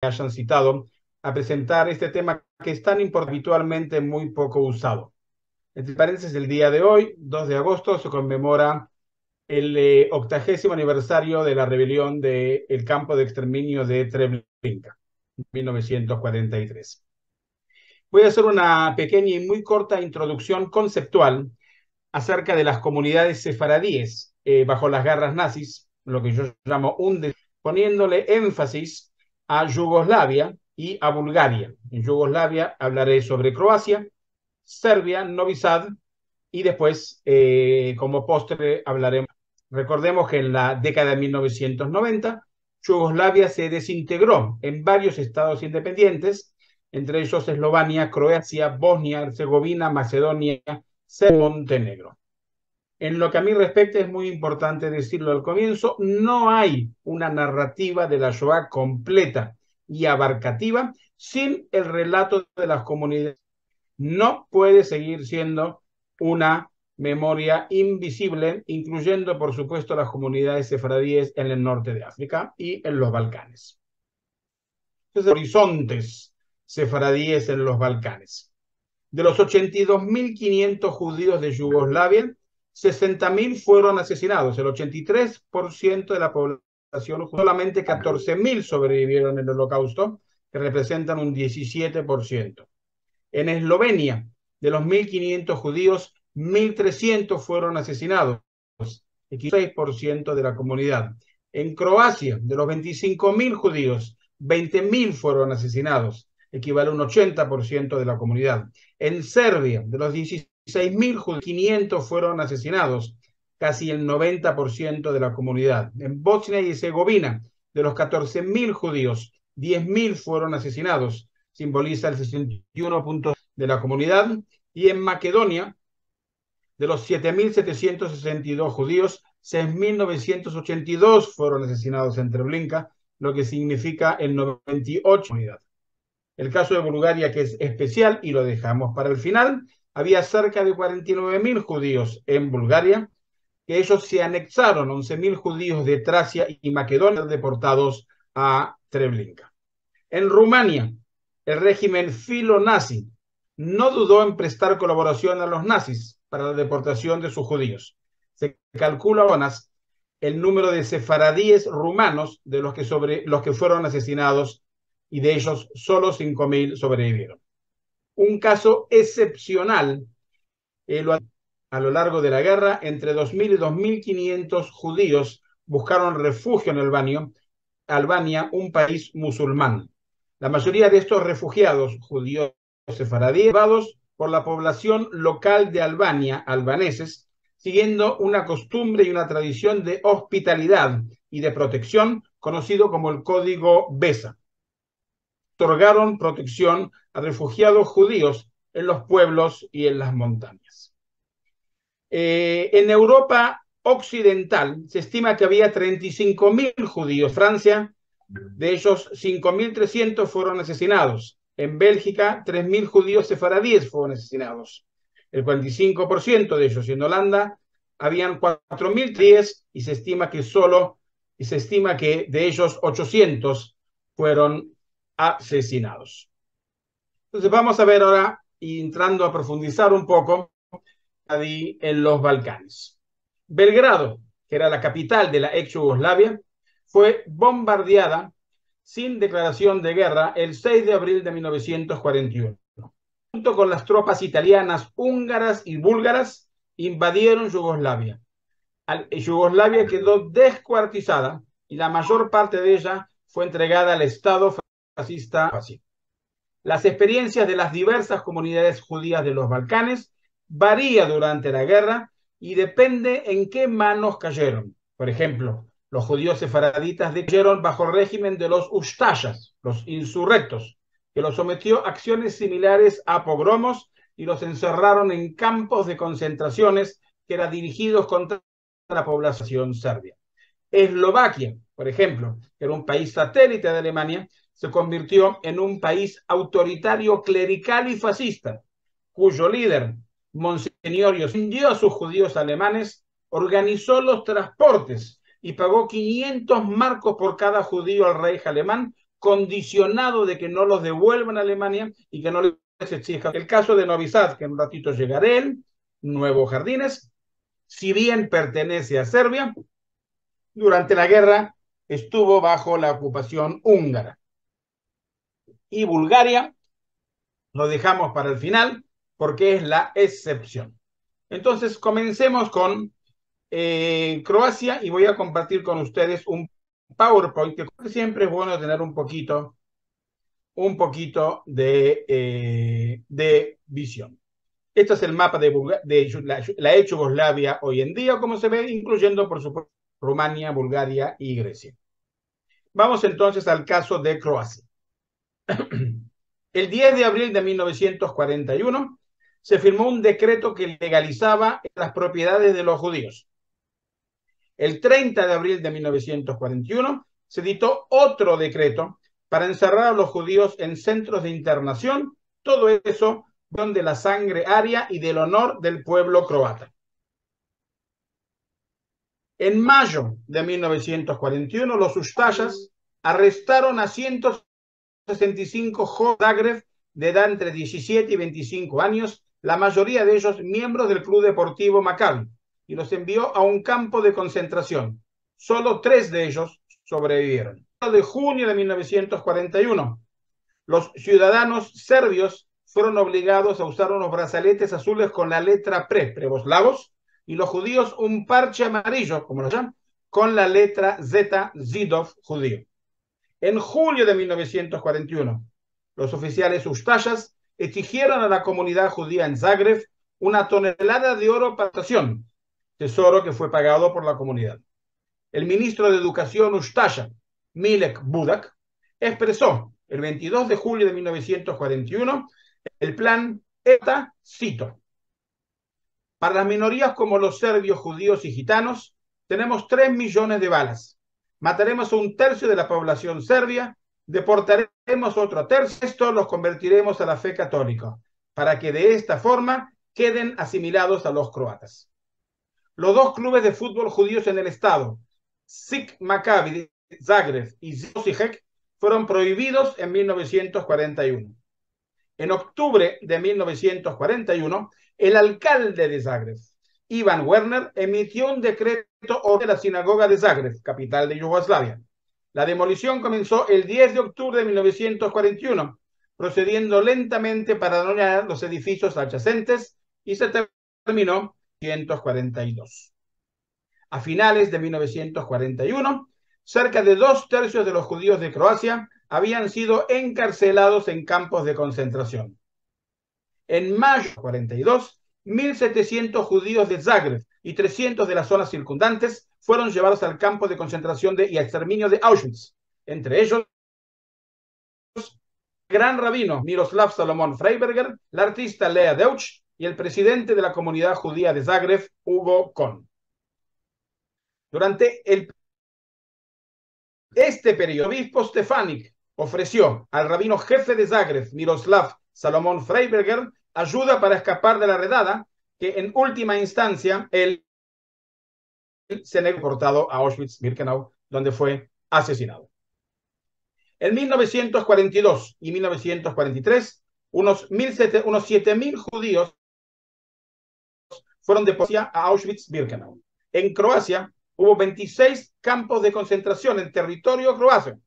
hayan citado a presentar este tema que es tan importante, habitualmente muy poco usado. Entre paréntesis, el día de hoy, 2 de agosto, se conmemora el 80º aniversario de la rebelión del campo de exterminio de Treblinka, 1943. Voy a hacer una pequeña y muy corta introducción conceptual acerca de las comunidades sefaradíes bajo las garras nazis, lo que yo llamo poniéndole énfasis a Yugoslavia y a Bulgaria. En Yugoslavia hablaré sobre Croacia, Serbia, Novi Sad y después, como postre, hablaremos. Recordemos que en la década de 1990, Yugoslavia se desintegró en varios estados independientes, entre ellos Eslovenia, Croacia, Bosnia, Herzegovina, Macedonia, Serbia, Montenegro. En lo que a mí respecta, es muy importante decirlo al comienzo, no hay una narrativa de la Shoah completa y abarcativa sin el relato de las comunidades. No puede seguir siendo una memoria invisible, incluyendo, por supuesto, las comunidades sefaradíes en el norte de África y en los Balcanes. Entonces, horizontes sefaradíes en los Balcanes. De los 82.500 judíos de Yugoslavia, 60.000 fueron asesinados, el 83% de la población, solamente 14.000 sobrevivieron en el Holocausto, que representan un 17%. En Eslovenia, de los 1.500 judíos, 1.300 fueron asesinados, el 6% de la comunidad. En Croacia, de los 25.000 judíos, 20.000 fueron asesinados, equivale a un 80% de la comunidad. En Serbia, de los 16.000 judíos, 500 fueron asesinados, casi el 90% de la comunidad. En Bosnia y Herzegovina, de los 14.000 judíos, 10.000 fueron asesinados, simboliza el 61% de la comunidad. Y en Macedonia, de los 7.762 judíos, 6.982 fueron asesinados en Treblinka, lo que significa el 98% de la comunidad. El caso de Bulgaria, que es especial y lo dejamos para el final, había cerca de 49.000 judíos en Bulgaria, que ellos se anexaron, 11.000 judíos de Tracia y Macedonia deportados a Treblinka. En Rumania, el régimen filo-nazi no dudó en prestar colaboración a los nazis para la deportación de sus judíos. Se calcula el número de sefaradíes rumanos de los que fueron asesinados, y de ellos solo 5.000 sobrevivieron. Un caso excepcional a lo largo de la guerra, entre 2.000 y 2.500 judíos buscaron refugio en Albania, un país musulmán. La mayoría de estos refugiados judíos sefaradíes llevados por la población local de Albania, albaneses, siguiendo una costumbre y una tradición de hospitalidad y de protección conocido como el Código Besa. Otorgaron protección a refugiados judíos en los pueblos y en las montañas. En Europa occidental se estima que había 35.000 judíos. Francia, de ellos 5.300 fueron asesinados. En Bélgica, 3.000 judíos sefaradíes fueron asesinados, el 45% de ellos. Y en Holanda habían 4.010 y se estima que de ellos 800 fueron asesinados. Entonces vamos a ver ahora, entrando a profundizar un poco en los Balcanes. Belgrado, que era la capital de la ex Yugoslavia, fue bombardeada sin declaración de guerra el 6 de abril de 1941. Junto con las tropas italianas, húngaras y búlgaras, invadieron Yugoslavia. Yugoslavia quedó descuartizada y la mayor parte de ella fue entregada al Estado fascista. Las experiencias de las diversas comunidades judías de los Balcanes varía durante la guerra y depende en qué manos cayeron. Por ejemplo, los judíos sefaraditas cayeron bajo el régimen de los Ustashas, los insurrectos, que los sometió a acciones similares a pogromos y los encerraron en campos de concentraciones que eran dirigidos contra la población serbia. Eslovaquia, por ejemplo, que era un país satélite de Alemania, se convirtió en un país autoritario, clerical y fascista, cuyo líder, Monseñor dio a sus judíos alemanes, organizó los transportes y pagó 500 marcos por cada judío al rey alemán condicionado de que no los devuelvan a Alemania y que no les exija. El caso de Novi Sad, que en un ratito llegaré él, Nuevo Jardines, si bien pertenece a Serbia, durante la guerra estuvo bajo la ocupación húngara. Y Bulgaria lo dejamos para el final porque es la excepción. Entonces, comencemos con Croacia y voy a compartir con ustedes un PowerPoint que siempre es bueno tener un poquito de visión. Este es el mapa de la ex Yugoslavia hoy en día, como se ve, incluyendo, por supuesto, Rumania, Bulgaria y Grecia. Vamos entonces al caso de Croacia. El 10 de abril de 1941 se firmó un decreto que legalizaba las propiedades de los judíos. El 30 de abril de 1941 se dictó otro decreto para encerrar a los judíos en centros de internación, todo eso de la sangre aria y del honor del pueblo croata. En mayo de 1941, los Ustashas arrestaron a 165 jóvenes de Zagreb de edad entre 17 y 25 años, la mayoría de ellos miembros del Club Deportivo Maccabi, y los envió a un campo de concentración. Solo 3 de ellos sobrevivieron. El 1 de junio de 1941, los ciudadanos serbios fueron obligados a usar unos brazaletes azules con la letra prevoslavos, y los judíos un parche amarillo, como lo llaman, con la letra Z, Zidov, judío. En julio de 1941, los oficiales Ustashas exigieron a la comunidad judía en Zagreb una tonelada de oro para la educación, tesoro que fue pagado por la comunidad. El ministro de Educación Ustasha, Milek Budak, expresó el 22 de julio de 1941 el plan ETA, cito: para las minorías como los serbios, judíos y gitanos, tenemos 3 millones de balas. Mataremos a 1/3 de la población serbia, deportaremos otro tercio, esto los convertiremos a la fe católica, para que de esta forma queden asimilados a los croatas. Los 2 clubes de fútbol judíos en el estado, SIK Maccabi de Zagreb y Osijek, fueron prohibidos en 1941. En octubre de 1941, el alcalde de Zagreb, Ivan Werner, emitió un decreto de la sinagoga de Zagreb, capital de Yugoslavia. La demolición comenzó el 10 de octubre de 1941, procediendo lentamente para dañar los edificios adyacentes, y se terminó en 1942. A finales de 1941, cerca de 2/3 de los judíos de Croacia habían sido encarcelados en campos de concentración. En mayo de 1942, 1.700 judíos de Zagreb y 300 de las zonas circundantes fueron llevados al campo de concentración y exterminio de Auschwitz. Entre ellos, el gran rabino Miroslav Salomón Freiberger, la artista Lea Deutsch y el presidente de la comunidad judía de Zagreb, Hugo Kohn. Durante este periodo, el obispo Stefanik ofreció al rabino jefe de Zagreb, Miroslav Salomón Freiberger, ayuda para escapar de la redada, que en última instancia él se negó portado a Auschwitz-Birkenau, donde fue asesinado. En 1942 y 1943, unos 7.000 judíos fueron deportados a Auschwitz-Birkenau. En Croacia hubo 26 campos de concentración en territorio croata,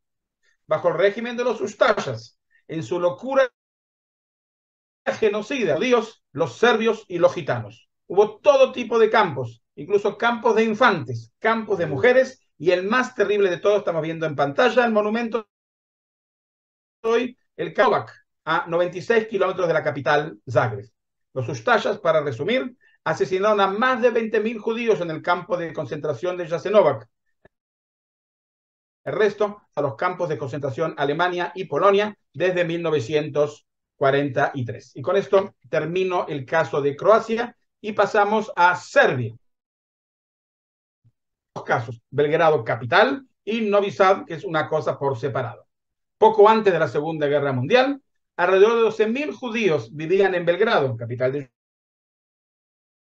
bajo el régimen de los Ustashas, en su locura genocida, los judíos, los serbios y los gitanos. Hubo todo tipo de campos, incluso campos de infantes, campos de mujeres, y el más terrible de todos, estamos viendo en pantalla el monumento hoy, el Kovac, a 96 kilómetros de la capital, Zagreb. Los Ustashas, para resumir, asesinaron a más de 20.000 judíos en el campo de concentración de Jasenovac. El resto a los campos de concentración Alemania y Polonia desde 1943. Y con esto termino el caso de Croacia y pasamos a Serbia. Dos casos, Belgrado capital y Novi Sad, que es una cosa por separado. Poco antes de la Segunda Guerra Mundial, alrededor de 12.000 judíos vivían en Belgrado, capital de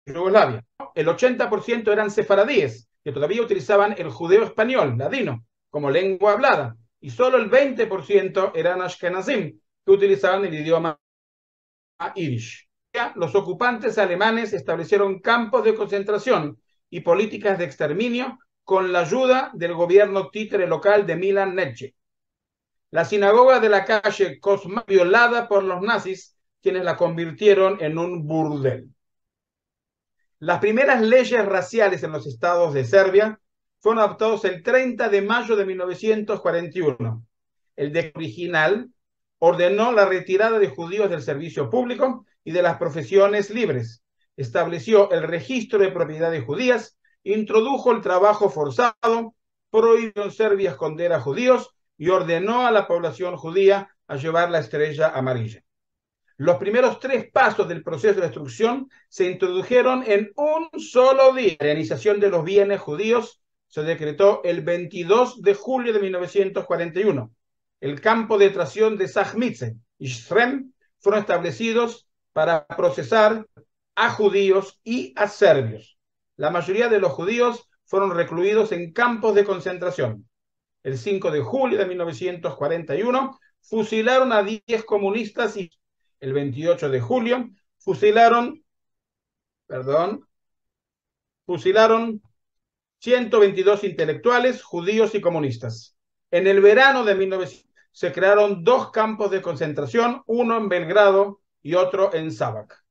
Yugoslavia. El 80% eran sefaradíes, que todavía utilizaban el judeo español, ladino, como lengua hablada, y solo el 20% eran ashkenazim, que utilizaban el idioma yiddish. Los ocupantes alemanes establecieron campos de concentración y políticas de exterminio con la ayuda del gobierno títere local de Milan Neche. La sinagoga de la calle Cosma violada por los nazis, quienes la convirtieron en un burdel. Las primeras leyes raciales en los estados de Serbia fueron adoptados el 30 de mayo de 1941. El decreto original ordenó la retirada de judíos del servicio público y de las profesiones libres, estableció el registro de propiedades judías, introdujo el trabajo forzado, prohibió en Serbia esconder a judíos y ordenó a la población judía a llevar la estrella amarilla. Los primeros 3 pasos del proceso de destrucción se introdujeron en un solo día. La realización de los bienes judíos se decretó el 22 de julio de 1941. El campo de detención de Sajmice y Shrem fueron establecidos para procesar a judíos y a serbios. La mayoría de los judíos fueron recluidos en campos de concentración. El 5 de julio de 1941 fusilaron a 10 comunistas y el 28 de julio fusilaron 122 intelectuales, judíos y comunistas. En el verano de 1900 se crearon 2 campos de concentración, uno en Belgrado y otro en Šabac.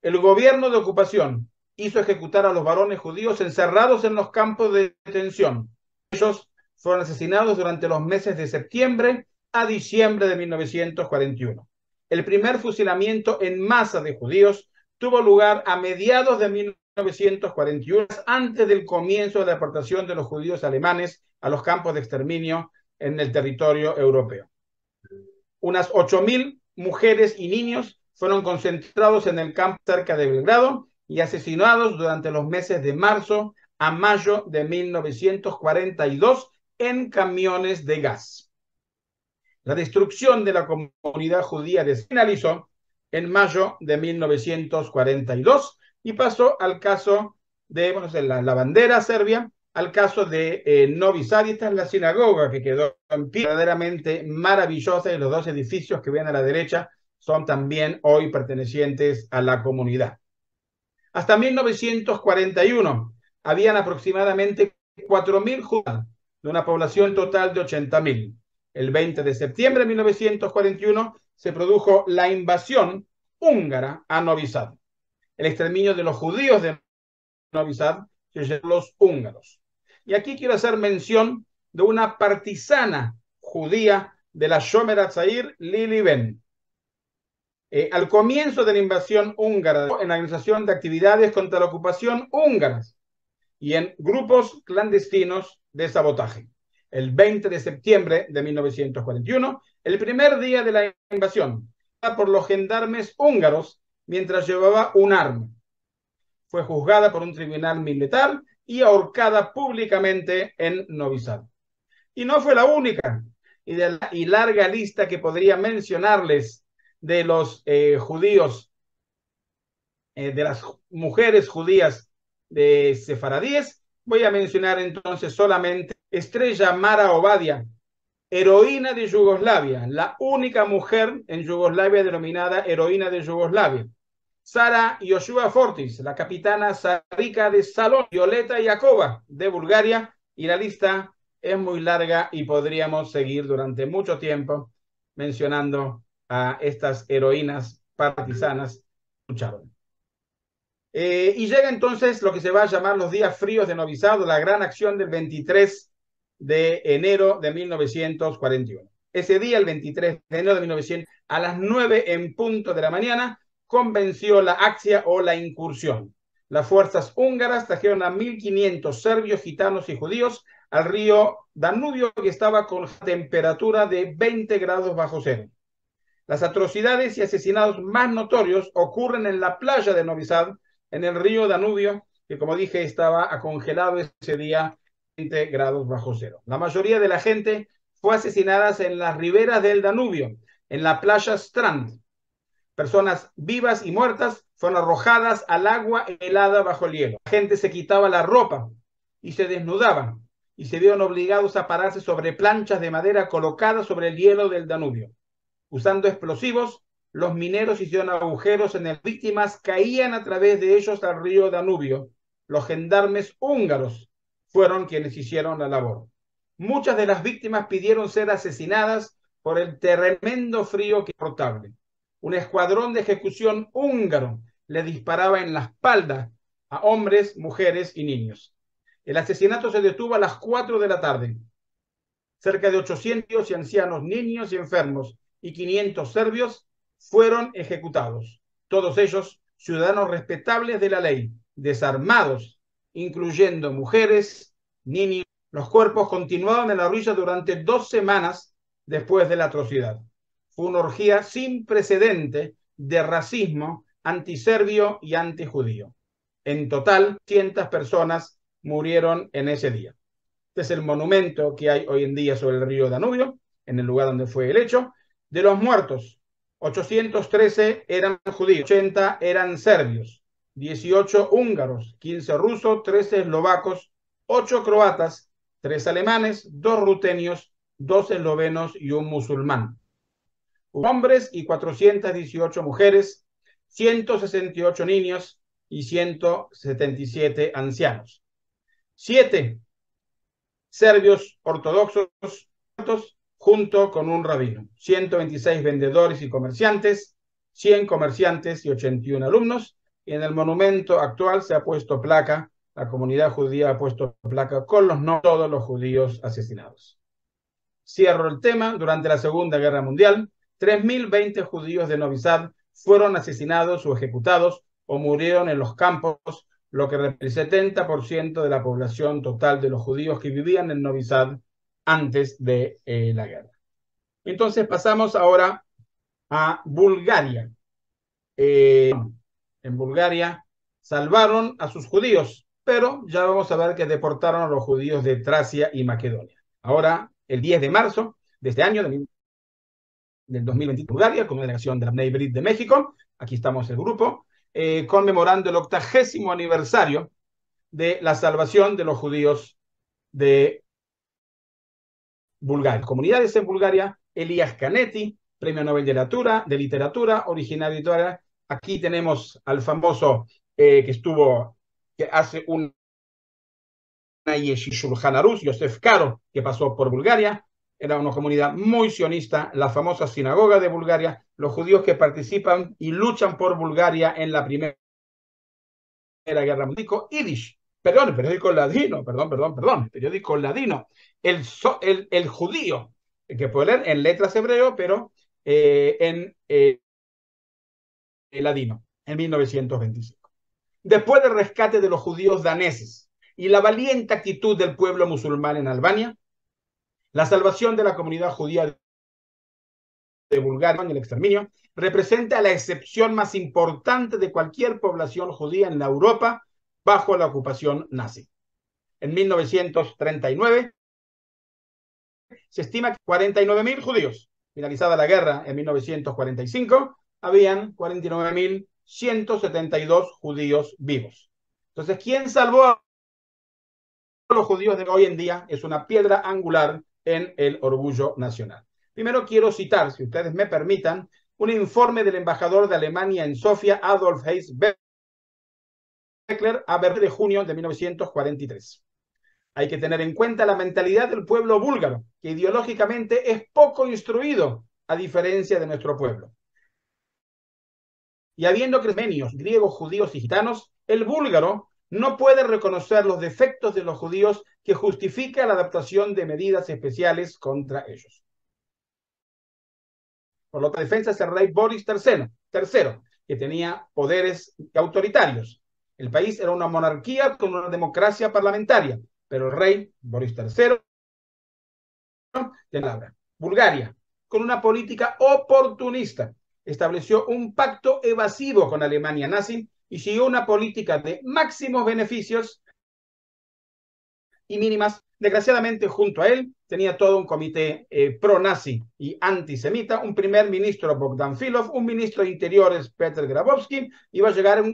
El gobierno de ocupación hizo ejecutar a los varones judíos encerrados en los campos de detención. Ellos fueron asesinados durante los meses de septiembre a diciembre de 1941. El primer fusilamiento en masa de judíos tuvo lugar a mediados de 1941, antes del comienzo de la deportación de los judíos alemanes a los campos de exterminio en el territorio europeo. Unas 8.000 mujeres y niños fueron concentrados en el campo cerca de Belgrado y asesinados durante los meses de marzo a mayo de 1942 en camiones de gas. La destrucción de la comunidad judía finalizó en mayo de 1942 y pasó al caso de la bandera serbia, al caso de Novi Sad. Esta es la sinagoga que quedó en pie, verdaderamente maravillosa, y los 2 edificios que ven a la derecha son también hoy pertenecientes a la comunidad. Hasta 1941 habían aproximadamente 4.000 judíos de una población total de 80.000. El 20 de septiembre de 1941 se produjo la invasión húngara a Novi Sad. El exterminio de los judíos de Novi Sad se llamó los húngaros. Y aquí quiero hacer mención de una partisana judía de la Shomer HaTzair, Lili Ben. Al comienzo de la invasión húngara, en la organización de actividades contra la ocupación húngara y en grupos clandestinos de sabotaje. El 20 de septiembre de 1941, el primer día de la invasión, por los gendarmes húngaros mientras llevaba un arma. Fue juzgada por un tribunal militar y ahorcada públicamente en Novi Sad. Y no fue la única, y larga lista que podría mencionarles de los judíos, de las mujeres judías de sefaradíes. Voy a mencionar entonces solamente Estrella Mara Obadia, heroína de Yugoslavia, la única mujer en Yugoslavia denominada heroína de Yugoslavia. Sara Yoshua Fortis, la capitana Sarika de Salón, Violeta Yakova de Bulgaria, y la lista es muy larga y podríamos seguir durante mucho tiempo mencionando a estas heroínas partisanas que lucharon. Y llega entonces lo que se va a llamar los días fríos de Novi Sad, la gran acción del 23 de enero de 1941. Ese día, el 23 de enero de 1941, a las 9 en punto de la mañana, convenció la Axia o la incursión. Las fuerzas húngaras trajeron a 1.500 serbios, gitanos y judíos al río Danubio, que estaba con temperatura de 20 grados bajo cero. Las atrocidades y asesinatos más notorios ocurren en la playa de Novi Sad, en el río Danubio, que como dije estaba congelado ese día 20 grados bajo cero. La mayoría de la gente fue asesinada en las riberas del Danubio, en la playa Strand. Personas vivas y muertas fueron arrojadas al agua helada bajo el hielo. La gente se quitaba la ropa y se desnudaba. y se vieron obligados a pararse sobre planchas de madera colocadas sobre el hielo del Danubio. Usando explosivos, los mineros hicieron agujeros en las víctimas, caían a través de ellos al río Danubio. Los gendarmes húngaros fueron quienes hicieron la labor. Muchas de las víctimas pidieron ser asesinadas por el tremendo frío que portable. Un escuadrón de ejecución húngaro le disparaba en la espalda a hombres, mujeres y niños. El asesinato se detuvo a las 4 de la tarde. Cerca de 800 ancianos, niños y enfermos y 500 serbios fueron ejecutados. Todos ellos ciudadanos respetables de la ley, desarmados, incluyendo mujeres, niños. Los cuerpos continuaron en la orilla durante 2 semanas después de la atrocidad. Fue una orgía sin precedente de racismo antiserbio y antijudío. En total, 100 personas murieron en ese día. Este es el monumento que hay hoy en día sobre el río Danubio, en el lugar donde fue el hecho. De los muertos, 813 eran judíos, 80 eran serbios, 18 húngaros, 15 rusos, 13 eslovacos, 8 croatas, 3 alemanes, 2 rutenios, 2 eslovenos y un musulmán. Hombres y 418 mujeres, 168 niños y 177 ancianos. 7 serbios ortodoxos junto con un rabino, 126 vendedores y comerciantes, 100 comerciantes y 81 alumnos, y en el monumento actual se ha puesto placa, la comunidad judía ha puesto placa con los nombres de todos los judíos asesinados. Cierro el tema. Durante la Segunda Guerra Mundial, 3.020 judíos de Novi Sad fueron asesinados o ejecutados o murieron en los campos, lo que representa el 70% de la población total de los judíos que vivían en Novi Sad antes de la guerra. Entonces pasamos ahora a Bulgaria. En Bulgaria salvaron a sus judíos, pero ya vamos a ver que deportaron a los judíos de Tracia y Macedonia. Ahora, el 10 de marzo de este año, del 2020, Bulgaria, con una delegación de la Bnei Brit de México, aquí estamos el grupo, conmemorando el 80º aniversario de la salvación de los judíos de Bulgaria. Comunidades en Bulgaria, Elías Canetti, Premio Nobel de Literatura, originario de Italia. Aquí tenemos al famoso que hace una Shulchan Aruch, Yosef Karo, que pasó por Bulgaria. Era una comunidad muy sionista, la famosa sinagoga de Bulgaria, los judíos que participan y luchan por Bulgaria en la Primera Guerra Mundial. Yiddish, perdón, periódico ladino, periódico ladino. El judío, que puede leer en letras hebreo, pero en ladino, en 1925. Después del rescate de los judíos daneses y la valiente actitud del pueblo musulmán en Albania, la salvación de la comunidad judía de Bulgaria en el exterminio representa la excepción más importante de cualquier población judía en la Europa bajo la ocupación nazi. En 1939 se estima que 49.000 judíos. Finalizada la guerra en 1945, habían 49.172 judíos vivos. Entonces, ¿quién salvó a los judíos de hoy en día? Es una piedra angular en el orgullo nacional. Primero quiero citar, si ustedes me permitan, un informe del embajador de Alemania en Sofía, Adolf Heiss Beckler, a partir de junio de 1943. Hay que tener en cuenta la mentalidad del pueblo búlgaro, que ideológicamente es poco instruido, a diferencia de nuestro pueblo. Y habiendo armenios, griegos, judíos y gitanos, el búlgaro no puede reconocer los defectos de los judíos que justifica la adaptación de medidas especiales contra ellos. Por lo que la defensa es el rey Boris III, que tenía poderes autoritarios. El país era una monarquía con una democracia parlamentaria, pero el rey Boris III Bulgaria, con una política oportunista, estableció un pacto evasivo con Alemania nazi y siguió una política de máximos beneficios y mínimas. Desgraciadamente, junto a él, tenía todo un comité pro-nazi y antisemita, un primer ministro Bogdan Filov, un ministro de Interiores Petr Grabowski, iba a llegar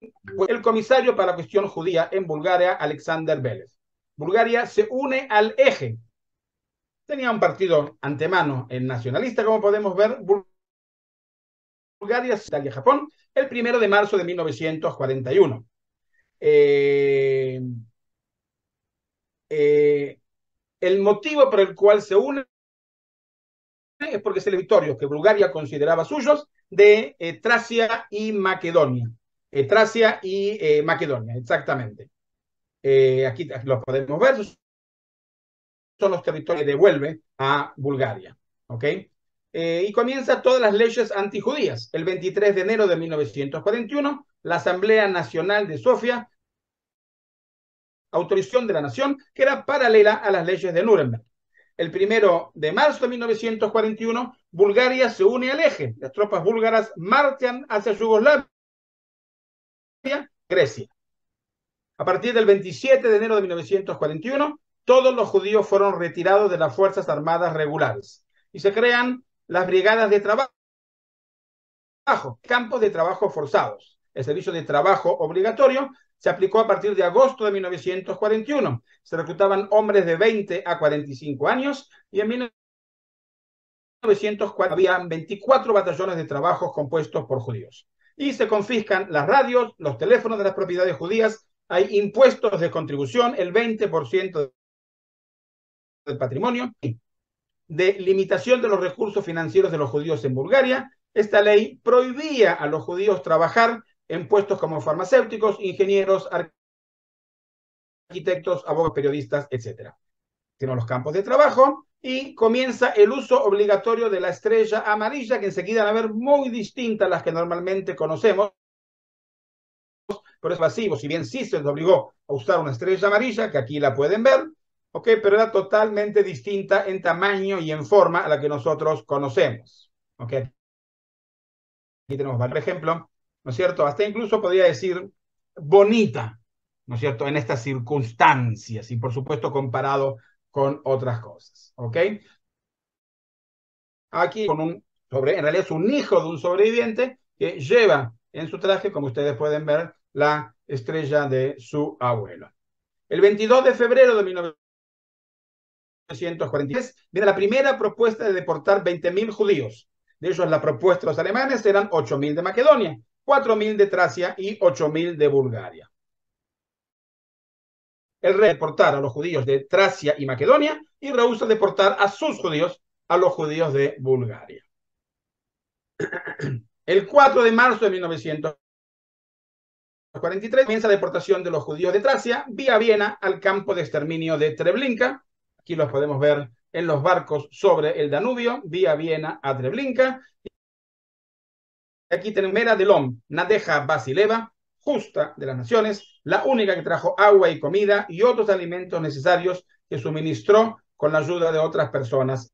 el comisario para la cuestión judía en Bulgaria, Alexander Vélez. Bulgaria se une al eje. Tenía un partido antemano en nacionalista, como podemos ver. Bulgaria, Italia, Japón, el 1 de marzo de 1941. El motivo por el cual se une es porque es el territorio que Bulgaria consideraba suyos de Tracia y Macedonia. Tracia y Macedonia, exactamente. Aquí lo podemos ver, son los territorios que devuelve a Bulgaria. ¿Ok? Y comienza todas las leyes antijudías. El 23 de enero de 1941, la Asamblea Nacional de Sofía autorización de la nación que era paralela a las leyes de Nuremberg. El 1 de marzo de 1941, Bulgaria se une al eje. Las tropas búlgaras marchan hacia Yugoslavia, Grecia. A partir del 27 de enero de 1941, todos los judíos fueron retirados de las Fuerzas Armadas regulares y se crean las brigadas de trabajo, campos de trabajo forzados. El servicio de trabajo obligatorio se aplicó a partir de agosto de 1941. Se reclutaban hombres de 20 a 45 años y en 1940 había 24 batallones de trabajo compuestos por judíos. Y se confiscan las radios, los teléfonos de las propiedades judías, hay impuestos de contribución, el 20% del patrimonio, de limitación de los recursos financieros de los judíos en Bulgaria. Esta ley prohibía a los judíos trabajar en puestos como farmacéuticos, ingenieros, arquitectos, abogados, periodistas, etc. Tienen los campos de trabajo y comienza el uso obligatorio de la estrella amarilla, que enseguida van a ver muy distinta a las que normalmente conocemos. Por eso masivo, si bien sí se les obligó a usar una estrella amarilla, que aquí la pueden ver, ¿ok? Pero era totalmente distinta en tamaño y en forma a la que nosotros conocemos, ¿ok? Aquí tenemos varios ejemplos, ¿no es cierto? Hasta incluso podría decir bonita, ¿no es cierto? En estas circunstancias y por supuesto comparado con otras cosas, ¿ok? Aquí en realidad es un hijo de un sobreviviente que lleva en su traje, como ustedes pueden ver, la estrella de su abuelo. El 22 de febrero de 1943 viene la primera propuesta de deportar 20.000 judíos. De ellos, la propuesta de los alemanes eran 8.000 de Macedonia, 4.000 de Tracia y 8.000 de Bulgaria. El rey deportar a los judíos de Tracia y Macedonia y rehúsa deportar a sus judíos, a los judíos de Bulgaria. El 4 de marzo de 1943 comienza la deportación de los judíos de Tracia vía Viena al campo de exterminio de Treblinka. Aquí los podemos ver en los barcos sobre el Danubio, vía Viena a Treblinka. Aquí tenemos Mera Delom, Nadeja Basileva, justa de las naciones, la única que trajo agua y comida y otros alimentos necesarios que suministró con la ayuda de otras personas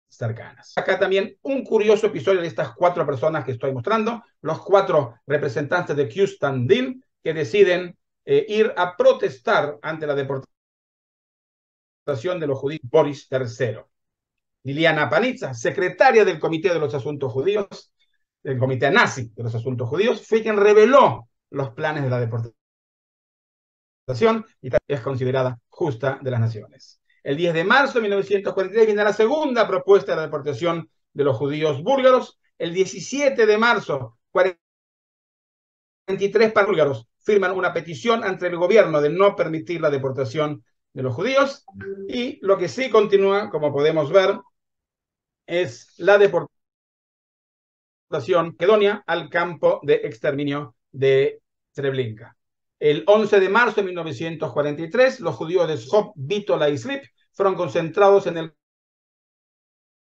cercanas. Acá también un curioso episodio de estas 4 personas que estoy mostrando, los 4 representantes de Kyustendil que deciden ir a protestar ante la deportación de los judíos Boris III. Liliana Panizza, secretaria del Comité de los Asuntos Judíos, del Comité Nazi de los Asuntos Judíos, fue quien reveló los planes de la deportación y es considerada justa de las naciones. El 10 de marzo de 1943 viene la segunda propuesta de la deportación de los judíos búlgaros. El 17 de marzo, 43 búlgaros firman una petición ante el gobierno de no permitir la deportación de los judíos. Y lo que sí continúa, como podemos ver, es la deportación de Macedonia al campo de exterminio de Treblinka. El 11 de marzo de 1943, los judíos de Shop, Bitola y Slip fueron concentrados en el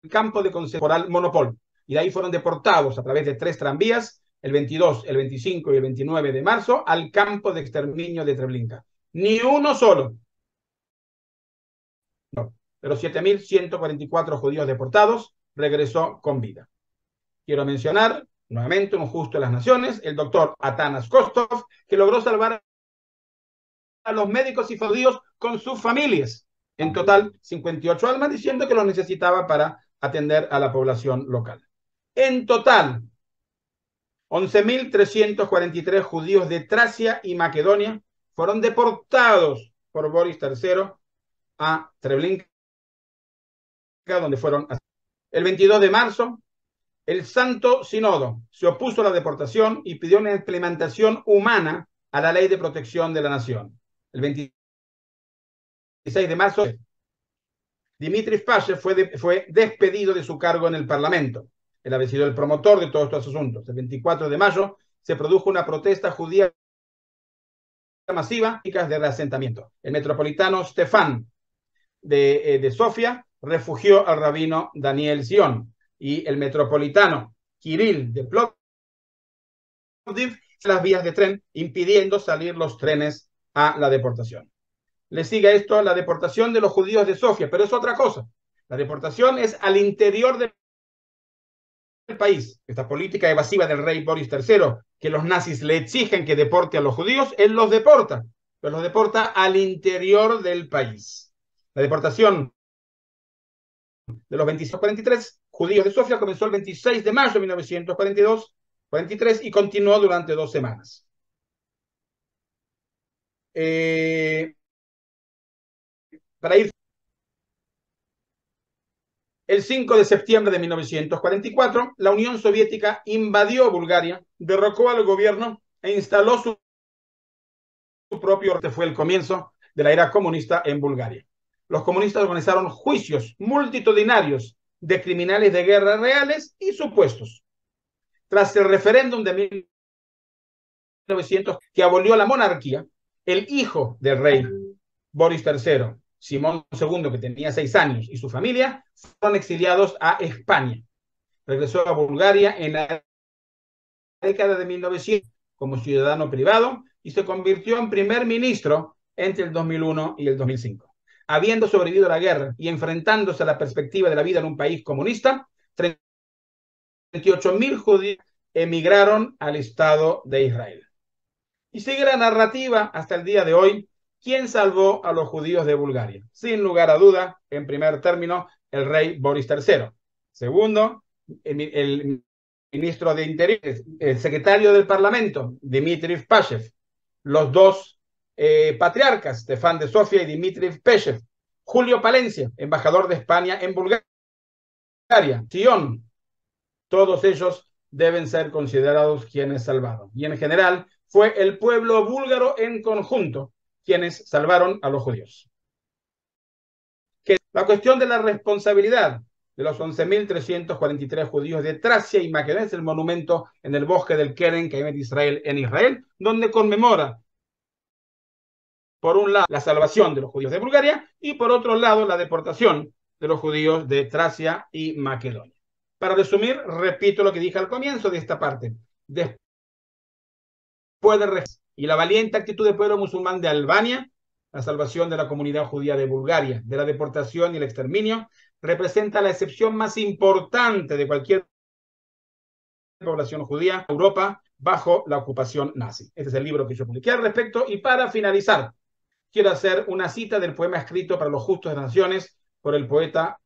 campo de concentración Monopol y de ahí fueron deportados a través de 3 tranvías, el 22, el 25 y el 29 de marzo, al campo de exterminio de Treblinka. Ni uno solo. No, de los 7.144 judíos deportados, regresó con vida. Quiero mencionar nuevamente un justo de las naciones, el doctor Atanas Kostov, que logró salvar a los médicos y judíos con sus familias. En total, 58 almas, diciendo que los necesitaba para atender a la población local. En total, 11.343 judíos de Tracia y Macedonia fueron deportados por Boris III a Treblinka, donde fueron. El 22 de marzo, el Santo Sínodo se opuso a la deportación y pidió una implementación humana a la ley de protección de la nación. El 26 de marzo, Dmitry Pashev fue despedido de su cargo en el Parlamento. Él había sido el promotor de todos estos asuntos. El 24 de mayo se produjo una protesta judía masiva del asentamiento. El metropolitano Stefan de Sofía refugió al rabino Daniel Sion y el metropolitano Kirill de Plovdiv las vías de tren, impidiendo salir los trenes a la deportación. Le sigue esto la deportación de los judíos de Sofía, pero es otra cosa. La deportación es al interior del país. Esta política evasiva del rey Boris III, que los nazis le exigen que deporte a los judíos, él los deporta, pero los deporta al interior del país. La deportación de los 2643 judíos de Sofía comenzó el 26 de mayo de 1943 y continuó durante 2 semanas. Para ir, el 5 de septiembre de 1944, la Unión Soviética invadió Bulgaria, derrocó al gobierno e instaló su propio. Este fue el comienzo de la era comunista en Bulgaria. Los comunistas organizaron juicios multitudinarios de criminales de guerra reales y supuestos. Tras el referéndum de 1900 que abolió la monarquía, el hijo del rey Boris III, Simón II, que tenía 6 años, y su familia fueron exiliados a España. Regresó a Bulgaria en la década de 1900 como ciudadano privado y se convirtió en primer ministro entre el 2001 y el 2005. Habiendo sobrevivido a la guerra y enfrentándose a la perspectiva de la vida en un país comunista, 38.000 judíos emigraron al Estado de Israel. Y sigue la narrativa hasta el día de hoy. ¿Quién salvó a los judíos de Bulgaria? Sin lugar a duda, en primer término, el rey Boris III. Segundo, el ministro de Interior, el secretario del Parlamento, Dmitry Pashev. Los dos patriarcas, Stefan de Sofía y Dmitry Pashev. Julio Palencia, embajador de España en Bulgaria. Sion. Todos ellos deben ser considerados quienes salvaron. Y en general, fue el pueblo búlgaro en conjunto quienes salvaron a los judíos. La cuestión de la responsabilidad de los 11.343 judíos de Tracia y Macedonia es el monumento en el bosque del Keren que hay en Israel, donde conmemora, por un lado, la salvación de los judíos de Bulgaria y por otro lado, la deportación de los judíos de Tracia y Macedonia. Para resumir, repito lo que dije al comienzo de esta parte. Después de y la valiente actitud del pueblo musulmán de Albania, la salvación de la comunidad judía de Bulgaria, de la deportación y el exterminio, representa la excepción más importante de cualquier población judía en Europa bajo la ocupación nazi. Este es el libro que yo publiqué al respecto. Y para finalizar, quiero hacer una cita del poema escrito para los justos de las naciones por el poeta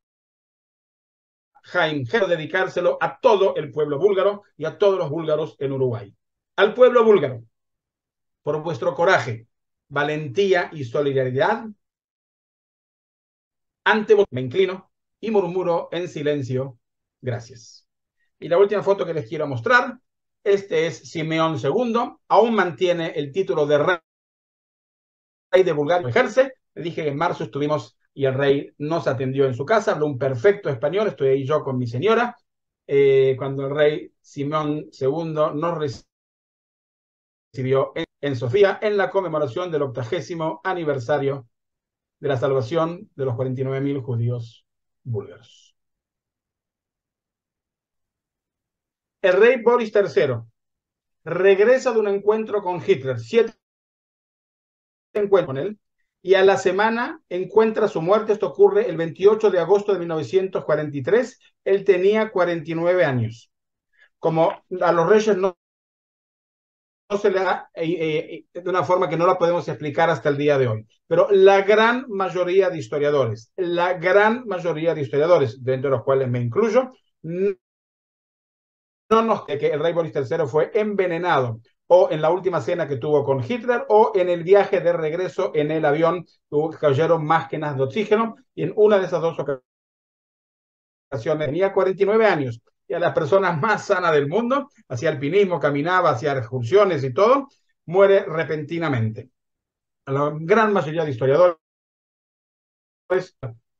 Jaime, quiero dedicárselo a todo el pueblo búlgaro y a todos los búlgaros en Uruguay. Al pueblo búlgaro, por vuestro coraje, valentía y solidaridad, ante vos me inclino y murmuro en silencio, gracias. Y la última foto que les quiero mostrar, este es Simeón II, aún mantiene el título de rey de Bulgaria, ejerce. Le dije que en marzo estuvimos y el rey nos atendió en su casa, habló un perfecto español, estoy ahí yo con mi señora, cuando el rey Simeón II nos recibió en Sofía en la conmemoración del 80º aniversario de la salvación de los 49.000 judíos búlgaros. El rey Boris III regresa de un encuentro con Hitler, 7 encuentros con él, y a la semana encuentra su muerte. Esto ocurre el 28 de agosto de 1943. Él tenía 49 años. Como a los reyes no se le da de una forma que no la podemos explicar hasta el día de hoy. Pero la gran mayoría de historiadores, dentro de los cuales me incluyo, no nos que el rey Boris III fue envenenado o en la última cena que tuvo con Hitler, o en el viaje de regreso en el avión, cayeron máscaras de oxígeno, y en una de esas dos ocasiones tenía 49 años, y a las personas más sanas del mundo, hacía alpinismo, caminaba, hacía excursiones y todo, muere repentinamente. A la gran mayoría de historiadores,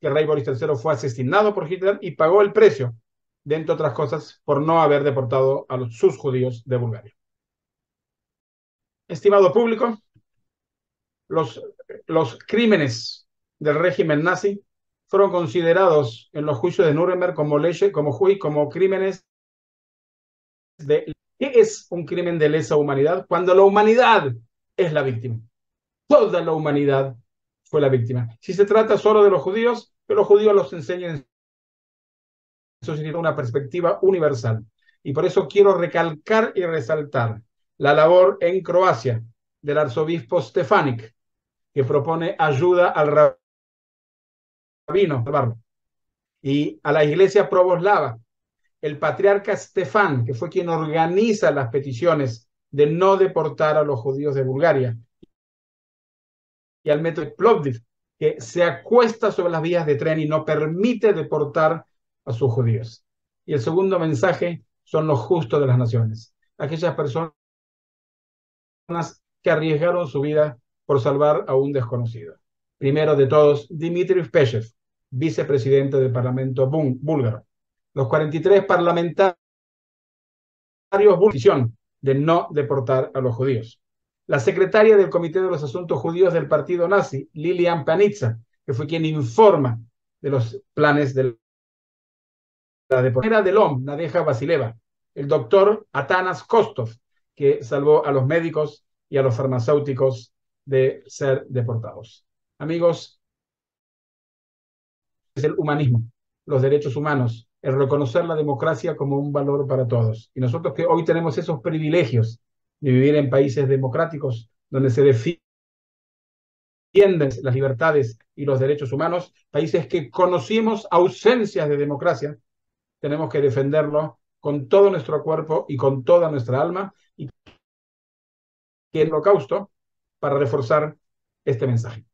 que el rey Boris III fue asesinado por Hitler y pagó el precio, de entre otras cosas, por no haber deportado a sus judíos de Bulgaria. Estimado público, los, los crímenes del régimen nazi fueron considerados en los juicios de Nuremberg como crímenes de... ¿Qué es un crimen de lesa humanidad? Cuando la humanidad es la víctima. Toda la humanidad fue la víctima. Si se trata solo de los judíos, que los judíos los enseñen en una perspectiva universal. Y por eso quiero recalcar y resaltar la labor en Croacia del arzobispo Stefanic, que propone ayuda al rabino y a la iglesia proboslava, el patriarca Stefan, que fue quien organiza las peticiones de no deportar a los judíos de Bulgaria, y al método Plovdiv, que se acuesta sobre las vías de tren y no permite deportar a sus judíos. Y el segundo mensaje son los justos de las naciones, aquellas personas que arriesgaron su vida por salvar a un desconocido. Primero de todos, Dmitry Peshev, vicepresidente del Parlamento búlgaro. Los 43 parlamentarios decisión de no deportar a los judíos. La secretaria del Comité de los Asuntos Judíos del partido nazi, Lilian Panizza, que fue quien informa de los planes de la deportación del OM, Nadeja Vasileva, el doctor Atanas Kostov, que salvó a los médicos y a los farmacéuticos de ser deportados. Amigos, es el humanismo, los derechos humanos, el reconocer la democracia como un valor para todos. Y nosotros que hoy tenemos esos privilegios de vivir en países democráticos donde se defienden las libertades y los derechos humanos, países que conocimos ausencias de democracia, tenemos que defenderlo con todo nuestro cuerpo y con toda nuestra alma, y el holocausto para reforzar este mensaje.